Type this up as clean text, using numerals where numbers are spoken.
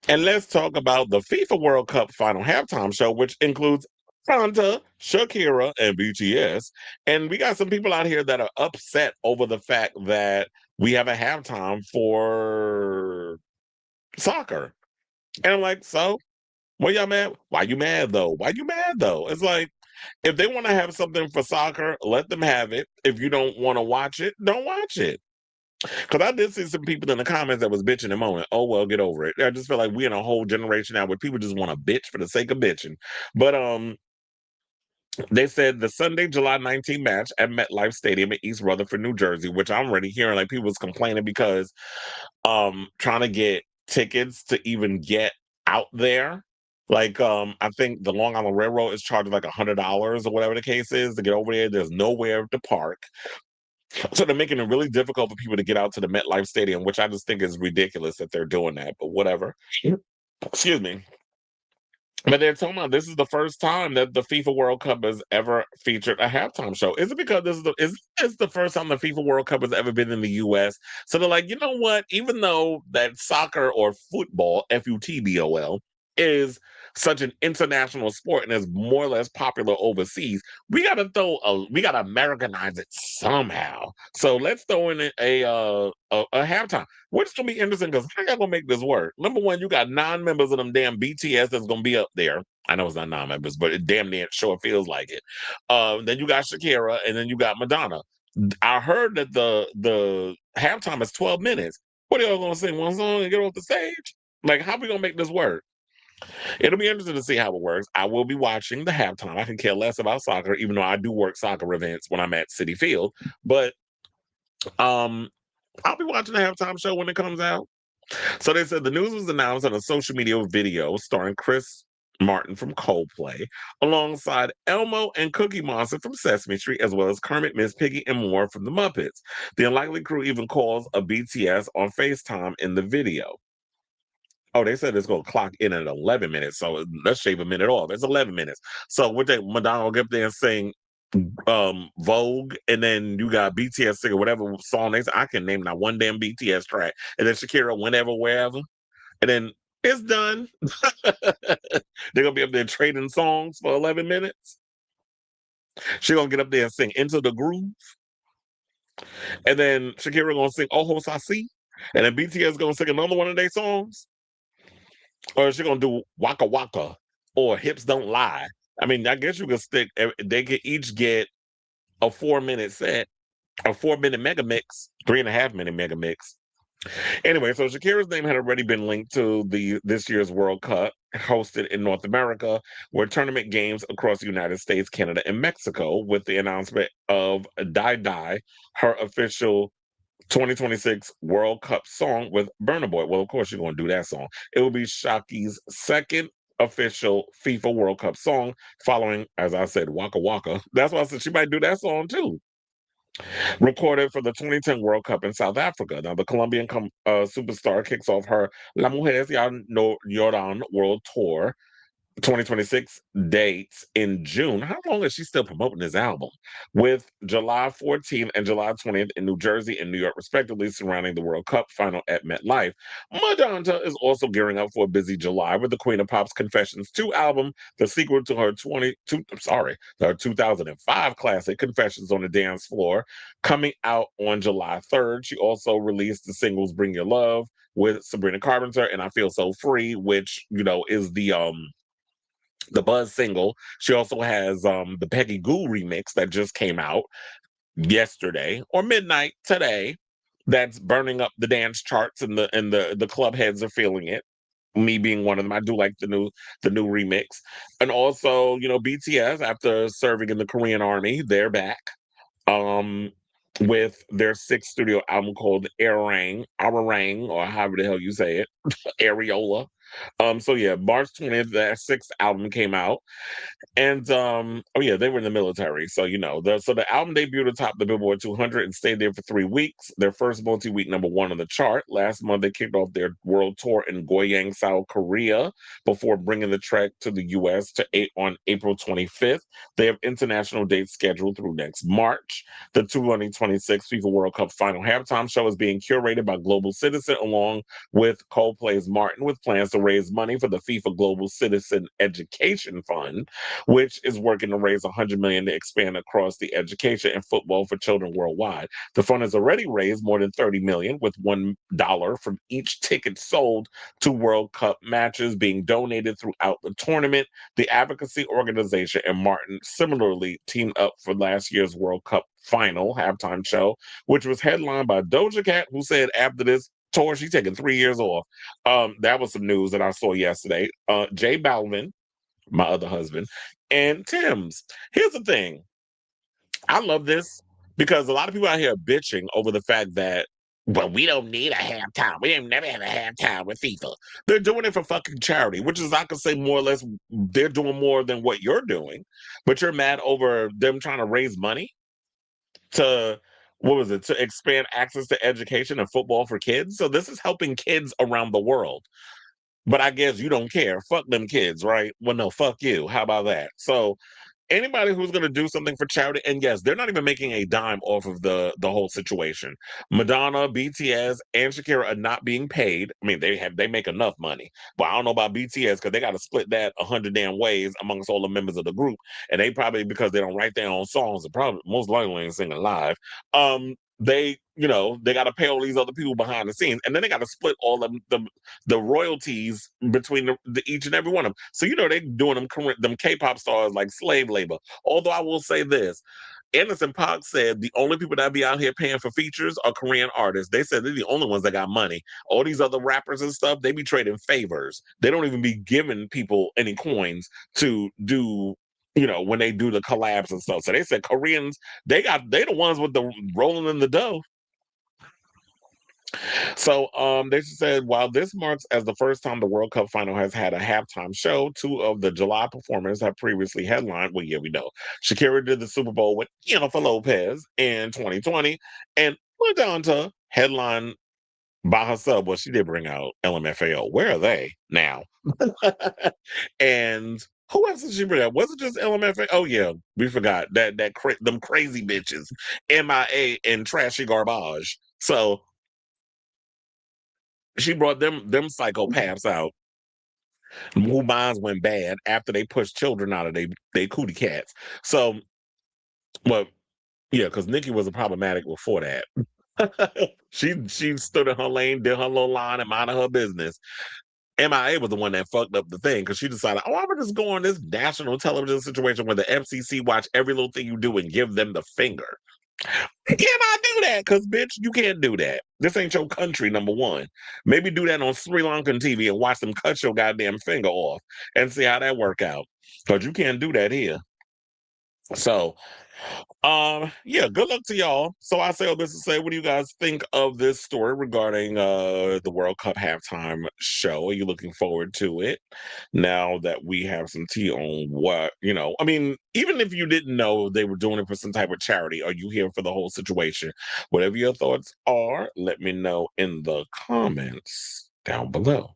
And let's talk about the FIFA World Cup final halftime show, which includes Fanta, Shakira, and BTS. And we got some people out here that are upset over the fact that we have a halftime for soccer. And I'm like, so what y'all mad? Why you mad though? Why you mad though? It's like if they want to have something for soccer, let them have it. If you don't want to watch it, don't watch it. Because I did see some people in the comments that was bitching and moaning. Oh well, get over it. I just feel like we in a whole generation now where people just want to bitch for the sake of bitching. But they said the Sunday, July 19th match at MetLife Stadium in East Rutherford, New Jersey, which I'm already hearing like people was complaining because trying to get tickets to even get out there. Like I think the Long Island Railroad is charging like $100 or whatever the case is to get over there. There's nowhere to park. So they're making it really difficult for people to get out to the MetLife Stadium, which I just think is ridiculous that they're doing that, but whatever. Excuse me. But they're talking about this is the first time that the FIFA World Cup has ever featured a halftime show. Is it because this is the first time the FIFA World Cup has ever been in the US? So they're like, you know what? Even though that soccer or football, FUTBOL, is such an international sport and is more or less popular overseas, we gotta Americanize it somehow. So let's throw in a halftime. Which is gonna be interesting because how y'all gonna make this work? Number one, you got 9 members of them damn BTS that's gonna be up there. I know it's not 9 members, but it damn near sure feels like it. Then you got Shakira, and then you got Madonna. I heard that the halftime is 12 minutes. What are y'all gonna sing one song and get off the stage? Like, how we gonna make this work? It'll be interesting to see how it works. I will be watching the halftime. I can care less about soccer, even though I do work soccer events when I'm at City Field. But um, I'll be watching the halftime show when it comes out. So they said the news was announced on a social media video starring Chris Martin from Coldplay, alongside Elmo and Cookie Monster from Sesame Street, as well as Kermit, Miss Piggy, and more from the Muppets. The unlikely crew even calls a BTS on FaceTime in the video. Oh, they said it's going to clock in at 11 minutes, so let's shave a minute off. It's 11 minutes. So what they Madonna will get up there and sing Vogue, and then you got BTS singing whatever song they say. I can name not one damn BTS track, and then Shakira whenever, wherever, and then it's done. They're gonna be up there trading songs for 11 minutes. She gonna get up there and sing Into the Groove, and then Shakira gonna sing Ojo Sasi, and then BTS gonna sing another one of their songs, or is she gonna do Waka Waka or Hips Don't Lie? I mean, I guess you could stick. They could each get a 4 minute set, a 4 minute mega mix, 3.5 minute mega mix. Anyway, so Shakira's name had already been linked to the this year's World Cup, hosted in North America, where tournament games across the United States, Canada, and Mexico, with the announcement of Die Die, her official 2026 World Cup song with Burna Boy. Well, of course, you're going to do that song. It will be Shaki's second official FIFA World Cup song, following, as I said, Waka Waka. That's why I said she might do that song too. Recorded for the 2010 World Cup in South Africa. Now, the Colombian superstar kicks off her La Mujeres Ya No Lloran World Tour 2026 dates in June. How long is she still promoting this album? With July 14th and July 20th in New Jersey and New York, respectively, surrounding the World Cup final at MetLife. Madonna is also gearing up for a busy July with the Queen of Pop's Confessions 2 album, the sequel to her her 2005 classic Confessions on the Dance Floor, coming out on July 3rd. She also released the singles Bring Your Love with Sabrina Carpenter and I Feel So Free, which, is the Buzz single. She also has the Peggy Goo remix that just came out yesterday or midnight today. That's burning up the dance charts and the club heads are feeling it. Me being one of them, I do like the new remix, and also BTS after serving in the Korean Army, they're back um, with their sixth studio album called Arirang, or however the hell you say it, Areola. So yeah, March 20th, that sixth album came out. And oh yeah, they were in the military, so the album debuted atop the Billboard 200 and stayed there for 3 weeks. Their first multi-week #1 on the chart. Last month, they kicked off their world tour in Goyang, South Korea, before bringing the track to the U.S. On April 25th. They have international dates scheduled through next March. The 2026 FIFA World Cup final halftime show is being curated by Global Citizen along with Coldplay's Martin, with plans to raise money for the FIFA Global Citizen Education Fund, which is working to raise $100 million to expand across the education and football for children worldwide. The fund has already raised more than $30 million, with $1 from each ticket sold to World Cup matches being donated throughout the tournament. The advocacy organization and Martin similarly teamed up for last year's World Cup final halftime show, which was headlined by Doja Cat, who said after this tour she's taking 3 years off. That was some news that I saw yesterday. J Balvin, my other husband, and Tim's. Here's the thing. I love this because a lot of people out here are bitching over the fact that, well, we don't need a halftime. We ain't never had a halftime with FIFA. They're doing it for fucking charity, which is, I could say, more or less, they're doing more than what you're doing. But you're mad over them trying to raise money to, what was it, to expand access to education and football for kids. So this is helping kids around the world. But I guess you don't care. Fuck them kids, right? Well, no, fuck you. How about that? So anybody who's going to do something for charity, and yes, they're not even making a dime off of the whole situation. Madonna, BTS, and Shakira are not being paid. I mean, they make enough money, but I don't know about BTS because they got to split that 100 damn ways amongst all the members of the group, and they probably, because they don't write their own songs, and probably most likely ain't singing live. They got to pay all these other people behind the scenes, and then they got to split all of the royalties between each and every one of them. So they doing them K-pop stars like slave labor. Although I will say this, Anderson .Paak said the only people that be out here paying for features are Korean artists. They said they're the only ones that got money. All these other rappers and stuff, they be trading favors. They don't even be giving people any coins to do, when they do the collabs and stuff. So they said Koreans, they the ones with the rolling in the dough. So they said, while this marks as the first time the World Cup final has had a halftime show, two of the July performers have previously headlined. Well, yeah, we know. Shakira did the Super Bowl with Jennifer Lopez in 2020, and Madonna headline by herself. Well, she did bring out LMFAO. Where are they now? And who else did she bring out? Was it just LMFAO? Oh yeah, we forgot them crazy bitches, MIA and trashy garbage. So she brought them psychopaths out who minds went bad after they pushed children out of they cootie cats. So, well, yeah, because Nikki was a problematic before that. She stood in her lane, did her little line, and minded her business. MIA was the one that fucked up the thing because she decided, oh, I'm gonna just go on this national television situation where the FCC watch every little thing you do and give them the finger. Can I do that? Because, bitch, you can't do that. This ain't your country, number one. Maybe do that on Sri Lankan TV and watch them cut your goddamn finger off and see how that work out. Because you can't do that here. So, yeah, good luck to y'all. So I say all this to say, what do you guys think of this story regarding the World Cup halftime show? Are you looking forward to it now that we have some tea on what, I mean, even if you didn't know they were doing it for some type of charity, are you here for the whole situation? Whatever your thoughts are, let me know in the comments down below.